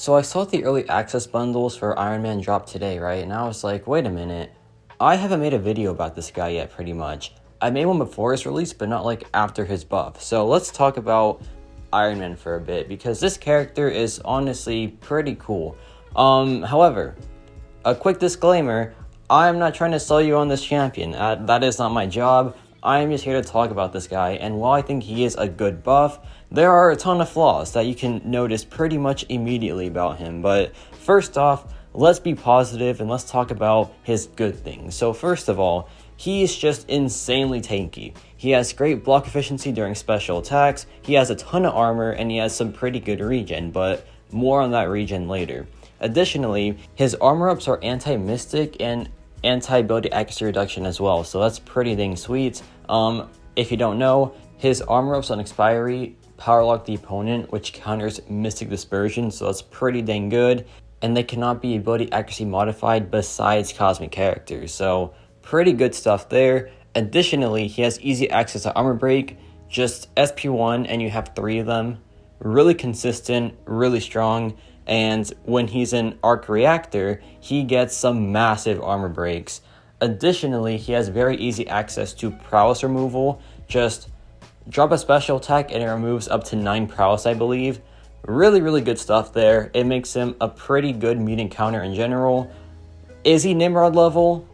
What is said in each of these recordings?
So I saw the early access bundles for Iron Man drop today, right? And I was like, wait a minute. I haven't made a video about this guy yet, pretty much. I made one before his release, but not like after his buff. So let's talk about Iron Man for a bit, because this character is honestly pretty cool. However, a quick disclaimer, I'm not trying to sell you on this champion. That is not my job. I am just here to talk about this guy, and while I think he is a good buff, there are a ton of flaws that you can notice pretty much immediately about him. But first off, let's be positive and let's talk about his good things. So first of all, he is just insanely tanky. He has great block efficiency during special attacks, he has a ton of armor, and he has some pretty good regen, but more on that regen later. Additionally, his armor ups are anti-mystic and anti-ability accuracy reduction as well, so that's pretty dang sweet. If you don't know, his armor ups on expiry power lock the opponent, which counters mystic dispersion, so that's pretty dang good, and they cannot be ability accuracy modified besides cosmic characters, so pretty good stuff there. Additionally, he has easy access to armor break, just SP1 and you have 3 of them, really consistent, really strong, and when he's in arc reactor, he gets some massive armor breaks. Additionally, he has very easy access to prowess removal, just drop a special attack and it removes up to 9 prowess, I believe. Really good stuff there. It makes him a pretty good mutant counter in general. Is he Nimrod level?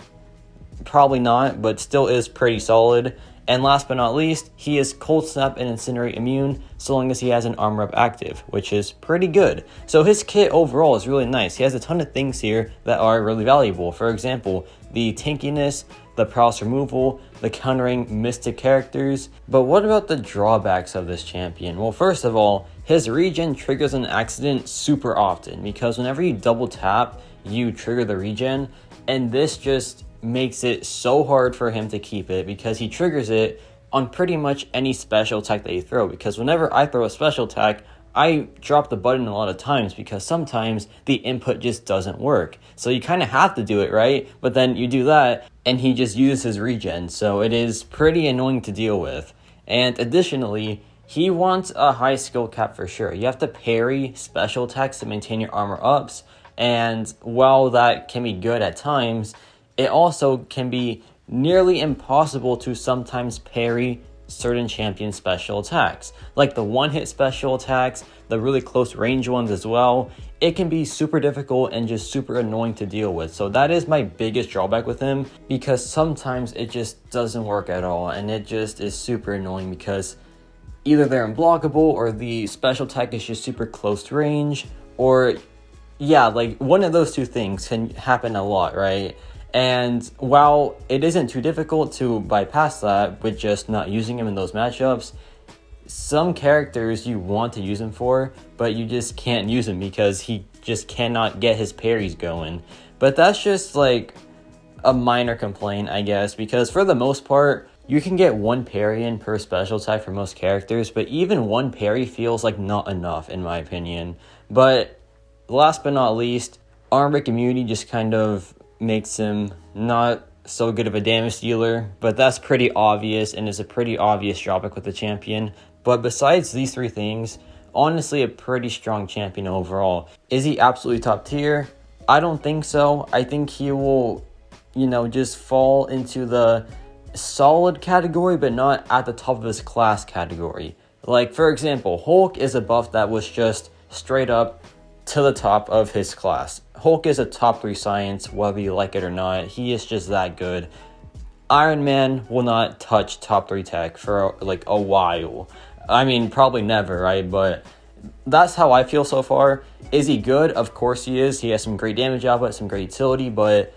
Probably not, but still is pretty solid. And last but not least, he is Cold Snap and Incinerate immune so long as he has an armor up active, which is pretty good. So his kit overall is really nice. He has a ton of things here that are really valuable. For example, the tankiness, the prowess removal, the countering mystic characters. But what about the drawbacks of this champion? Well, first of all, his regen triggers an accident super often, because whenever you double tap, you trigger the regen, and this just makes it so hard for him to keep it, because he triggers it on pretty much any special attack that you throw. Because whenever I throw a special attack, I drop the button a lot of times because sometimes the input just doesn't work. So you kind of have to do it, right? But then you do that and he just uses his regen. So it is pretty annoying to deal with. And additionally, he wants a high skill cap for sure. You have to parry special attacks to maintain your armor ups. And while that can be good at times, it also can be nearly impossible to sometimes parry certain champion special attacks. Like the one-hit special attacks, the really close range ones as well. It can be super difficult and just super annoying to deal with. So that is my biggest drawback with him, because sometimes it just doesn't work at all. And it just is super annoying because either they're unblockable or the special attack is just super close range, or yeah, like one of those two things can happen a lot, right? And while it isn't too difficult to bypass that with just not using him in those matchups, some characters you want to use him for, but you just can't use him because he just cannot get his parries going. But that's just like a minor complaint, I guess, because for the most part, you can get one parry in per special attack for most characters, but even one parry feels like not enough in my opinion. But last but not least, armor break immunity just kind of makes him not so good of a damage dealer, but that's pretty obvious and is a pretty obvious drawback with the champion. But besides these 3 things, honestly a pretty strong champion overall. Is he absolutely top tier? I don't think so. I think he will, just fall into the solid category, but not at the top of his class category. Like, for example, Hulk is a buff that was just straight up to the top of his class. Hulk is a top 3 science, whether you like it or not. He is just that good. Iron Man will not touch top 3 tech for like a while. I mean, probably never, right? But that's how I feel so far. Is he good? Of course he is. He has some great damage output, some great utility, but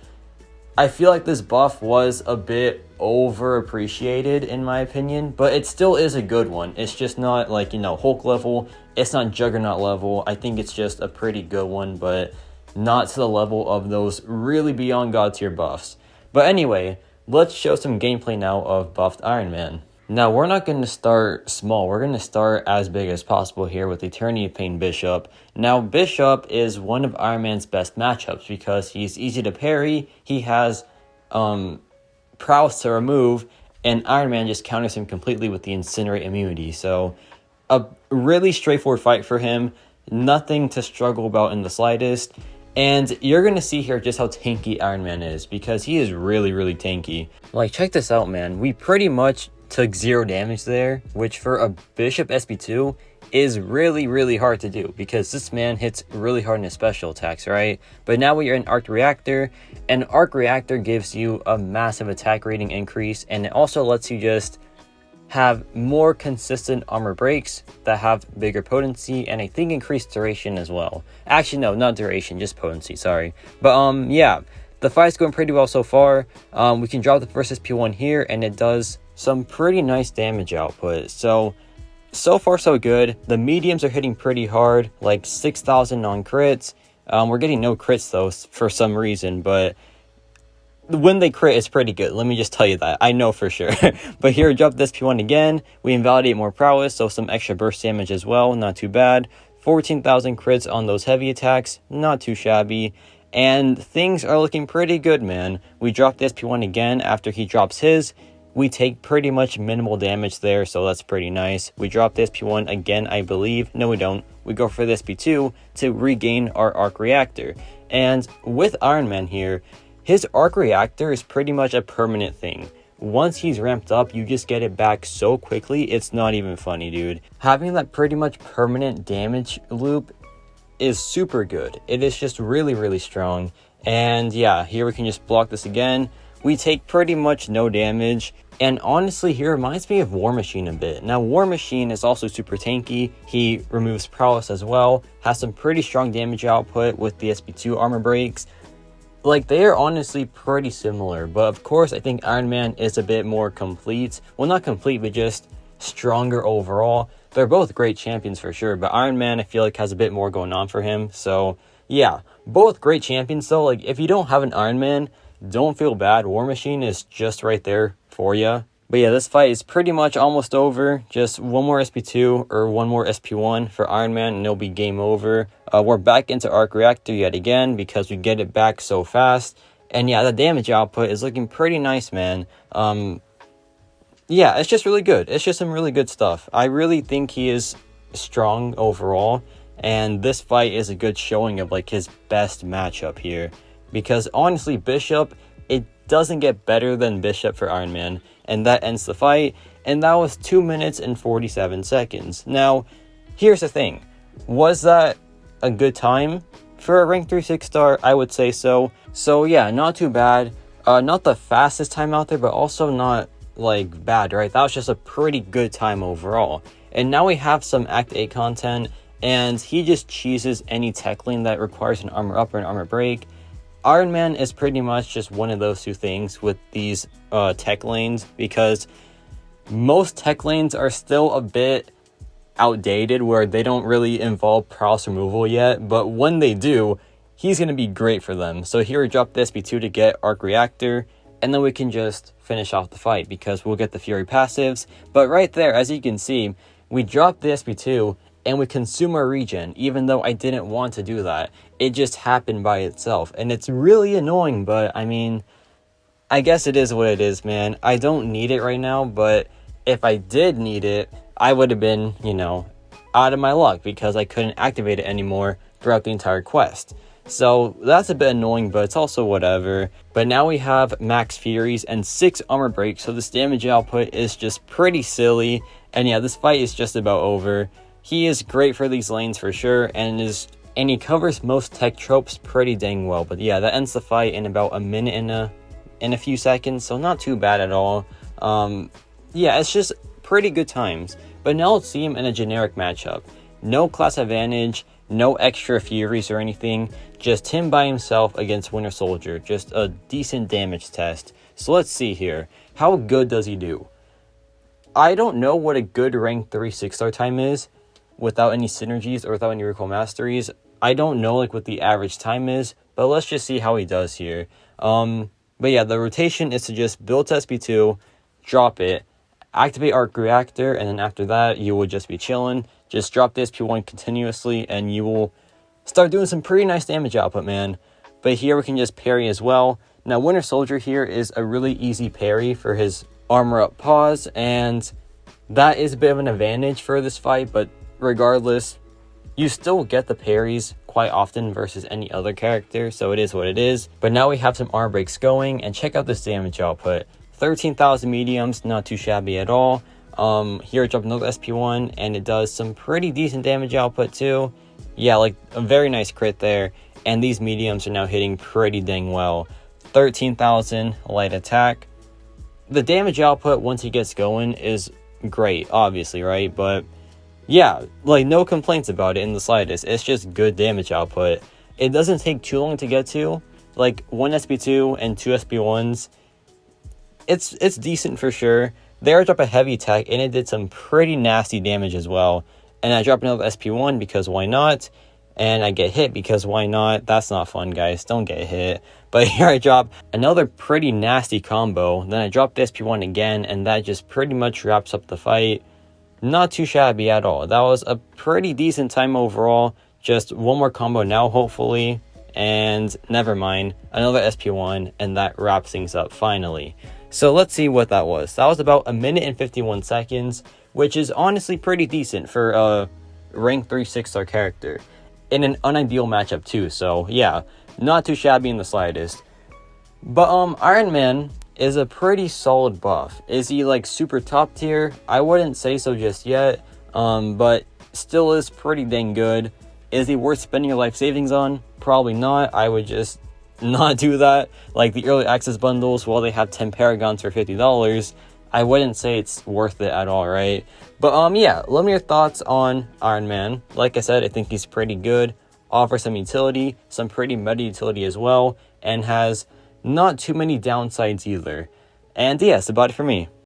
I feel like this buff was a bit overappreciated in my opinion, but it still is a good one. It's just not like, Hulk level. It's not Juggernaut level. I think it's just a pretty good one, but not to the level of those really beyond god tier buffs. But anyway, let's show some gameplay now of buffed Iron Man. Now, we're not going to start small. We're going to start as big as possible here with Eternity of Pain Bishop. Now, Bishop is one of Iron Man's best matchups because he's easy to parry, he has prowess to remove, and Iron Man just counters him completely with the Incinerate immunity. So, a really straightforward fight for him. Nothing to struggle about in the slightest. And you're going to see here just how tanky Iron Man is, because he is really, really tanky. Like, check this out, man. We pretty much took 0 damage there, which for a Bishop SP2 is really, really hard to do, because this man hits really hard in his special attacks, right? But now we are in Arc Reactor, and Arc Reactor gives you a massive attack rating increase, and it also lets you just have more consistent armor breaks that have bigger potency, and I think increased duration as well. Actually, no, not duration, just potency, sorry. But yeah, the fight's going pretty well so far. We can drop the first SP1 here, and it does some pretty nice damage output. So far so good. The mediums are hitting pretty hard, like 6,000 non-crits. We're getting no crits though for some reason, but when they crit, it's pretty good. Let me just tell you that. I know for sure. But here, drop this P1 again. We invalidate more prowess, so some extra burst damage as well. Not too bad. 14,000 crits on those heavy attacks. Not too shabby. And things are looking pretty good, man. We drop this P1 again after he drops his. We take pretty much minimal damage there, so that's pretty nice. We drop this P1 again, I believe. No, we don't. We go for this P2 to regain our Arc Reactor. And with Iron Man here, his Arc Reactor is pretty much a permanent thing. Once he's ramped up, you just get it back so quickly, it's not even funny, dude. Having that pretty much permanent damage loop is super good. It is just really, really strong. And yeah, here we can just block this again. We take pretty much no damage. And honestly, he reminds me of War Machine a bit. Now, War Machine is also super tanky. He removes prowess as well. Has some pretty strong damage output with the SP2 armor breaks. Like, they are honestly pretty similar, but of course I think Iron Man is a bit more complete. Well, not complete, but just stronger overall. They're both great champions for sure, but Iron Man I feel like has a bit more going on for him. So yeah, both great champions though. Like, if you don't have an Iron Man, don't feel bad. War Machine is just right there for you. But yeah, this fight is pretty much almost over. Just one more SP2 or one more SP1 for Iron Man and it'll be game over. We're back into Arc Reactor yet again because we get it back so fast. And yeah, the damage output is looking pretty nice, man. Yeah, it's just really good. It's just some really good stuff. I really think he is strong overall. And this fight is a good showing of like his best matchup here. Because honestly, Bishop, it doesn't get better than Bishop for Iron Man. And that ends the fight, and that was 2 minutes and 47 seconds. Now, here's the thing. Was that a good time for a rank 3 6-star? I would say so. So yeah, not too bad. Not the fastest time out there, but also not like bad, right? That was just a pretty good time overall. And now we have some Act 8 content, and he just cheeses any tech lane that requires an armor up or an armor break. Iron Man is pretty much just one of those two things with these tech lanes, because most tech lanes are still a bit outdated where they don't really involve prowess removal yet, but when they do, he's going to be great for them. So here we drop the SP2 to get Arc Reactor, and then we can just finish off the fight because we'll get the Fury passives. But right there, as you can see, we drop the SP2 and we consume our regen, even though I didn't want to do that. It just happened by itself, and it's really annoying, but I mean, I guess it is what it is, man. I don't need it right now, but if I did need it, I would have been, you know, out of my luck because I couldn't activate it anymore throughout the entire quest. So that's a bit annoying, but it's also whatever. But now we have max Furies and 6 armor breaks, so this damage output is just pretty silly. And yeah, this fight is just about over. He is great for these lanes for sure, and he covers most tech tropes pretty dang well. But yeah, that ends the fight in about a minute and a few seconds, so not too bad at all. Yeah, it's just pretty good times. But now let's see him in a generic matchup. No class advantage, no extra Furies or anything, just him by himself against Winter Soldier. Just a decent damage test. So let's see here. How good does he do? I don't know what a good rank 3 6-star time is without any synergies or without any recall masteries. I don't know like what the average time is, but let's just see how he does here. But yeah, the rotation is to just build to SP2, drop it, activate Arc Reactor, and then after that, you will just be chilling. Just drop the SP1 continuously, and you will start doing some pretty nice damage output, man. But here we can just parry as well. Now, Winter Soldier here is a really easy parry for his armor up pause, and that is a bit of an advantage for this fight, but regardless, You still get the parries quite often versus any other character, so it is what it is. But now we have some arm breaks going, and check out this damage output. 13,000 mediums, not too shabby at all. Here I drop another SP1, and it does some pretty decent damage output too. Yeah, like a very nice crit there, and these mediums are now hitting pretty dang well. 13,000 light attack. The damage output once he gets going is great, obviously, right? But yeah, like no complaints about it in the slightest. It's just good damage output. It doesn't take too long to get to. Like 1 SP2 and 2 SP1s, it's decent for sure. There I drop a heavy attack and it did some pretty nasty damage as well. And I drop another SP1 because why not? And I get hit because why not? That's not fun, guys. Don't get hit. But here I drop another pretty nasty combo. Then I drop the SP1 again, and that just pretty much wraps up the fight. Not too shabby at all. That was a pretty decent time overall. Just one more combo now, hopefully. And never mind. Another SP1, and that wraps things up finally. So let's see what that was. That was about 1 minute and 51 seconds, which is honestly pretty decent for a rank 3 6-star character. In an unideal matchup too, so yeah, not too shabby in the slightest. But Iron Man is a pretty solid buff. Is he like super top tier? I wouldn't say so just yet, but still is pretty dang good. Is he worth spending your life savings on? Probably not. I would just not do that. Like the early access bundles, while they have 10 paragons for $50, I wouldn't say it's worth it at all, right? But yeah, let me know your thoughts on Iron Man. Like I said, I think he's pretty good, offers some utility, some pretty meta utility as well, and has not too many downsides either. And yeah, that's about it for me.